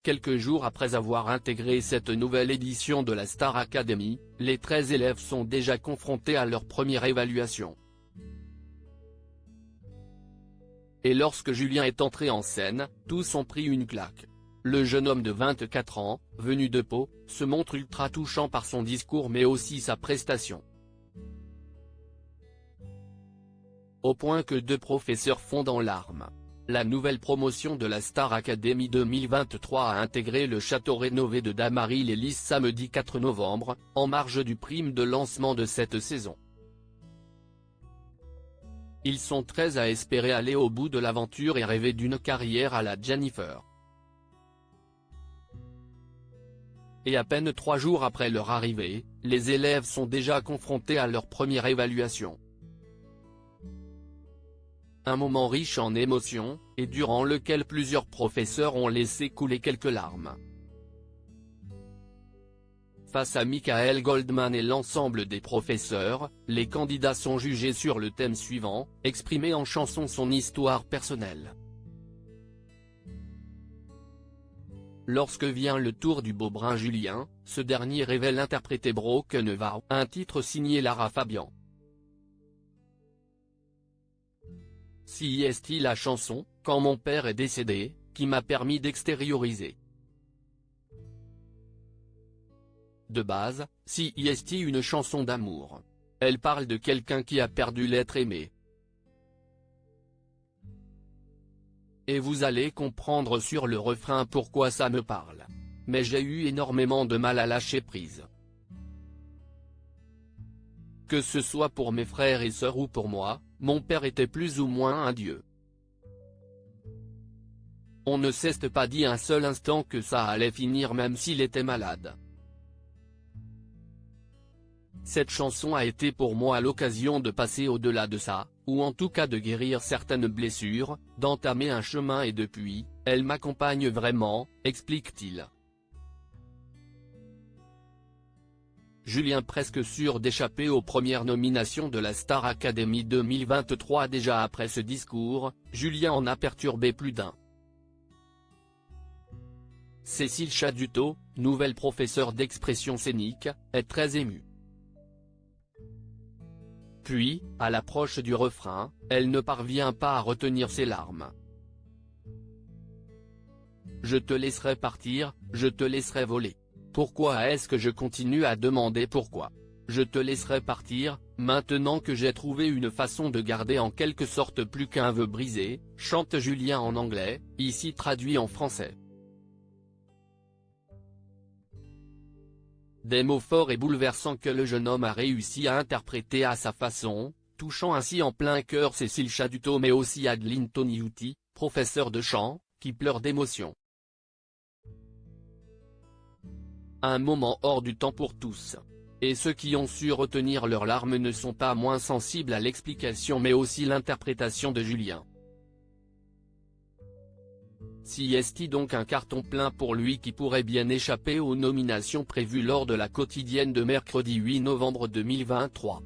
Quelques jours après avoir intégré cette nouvelle édition de la Star Academy, les 13 élèves sont déjà confrontés à leur première évaluation. Et lorsque Julien est entré en scène, tous ont pris une claque. Le jeune homme de 24 ans, venu de Pau, se montre ultra touchant par son discours mais aussi sa prestation. Au point que 2 professeurs fondent en larmes. La nouvelle promotion de la Star Academy 2023 a intégré le château rénové de Damary-les-Lys samedi 4 novembre, en marge du prime de lancement de cette saison. Ils sont 13 à espérer aller au bout de l'aventure et rêver d'une carrière à la Jennifer. Et à peine 3 jours après leur arrivée, les élèves sont déjà confrontés à leur première évaluation. Un moment riche en émotions, et durant lequel plusieurs professeurs ont laissé couler quelques larmes. Face à Michael Goldman et l'ensemble des professeurs, les candidats sont jugés sur le thème suivant, exprimer en chanson son histoire personnelle. Lorsque vient le tour du beau brun Julien, ce dernier révèle interpréter Broken Vow, un titre signé Lara Fabian. CIST la chanson, Quand mon père est décédé, qui m'a permis d'extérioriser. De base, CIST une chanson d'amour. Elle parle de quelqu'un qui a perdu l'être aimé. Et vous allez comprendre sur le refrain pourquoi ça me parle. Mais j'ai eu énormément de mal à lâcher prise. Que ce soit pour mes frères et sœurs ou pour moi, mon père était plus ou moins un dieu. On ne s'est pas dit un seul instant que ça allait finir même s'il était malade. Cette chanson a été pour moi l'occasion de passer au-delà de ça, ou en tout cas de guérir certaines blessures, d'entamer un chemin et depuis, elle m'accompagne vraiment, explique-t-il. Julien presque sûr d'échapper aux premières nominations de la Star Academy 2023. Déjà après ce discours, Julien en a perturbé plus d'un. Cécile Chaduto, nouvelle professeure d'expression scénique, est très émue. Puis, à l'approche du refrain, elle ne parvient pas à retenir ses larmes. Je te laisserai partir, je te laisserai voler. Pourquoi est-ce que je continue à demander pourquoi? Je te laisserai partir, maintenant que j'ai trouvé une façon de garder en quelque sorte plus qu'un vœu brisé, chante Julien en anglais, ici traduit en français. Des mots forts et bouleversants que le jeune homme a réussi à interpréter à sa façon, touchant ainsi en plein cœur Cécile Chaduto mais aussi Adeline Toniuti, professeure de chant, qui pleure d'émotion. Un moment hors du temps pour tous. Et ceux qui ont su retenir leurs larmes ne sont pas moins sensibles à l'explication mais aussi l'interprétation de Julien. CIST donc un carton plein pour lui qui pourrait bien échapper aux nominations prévues lors de la quotidienne de mercredi 8 novembre 2023.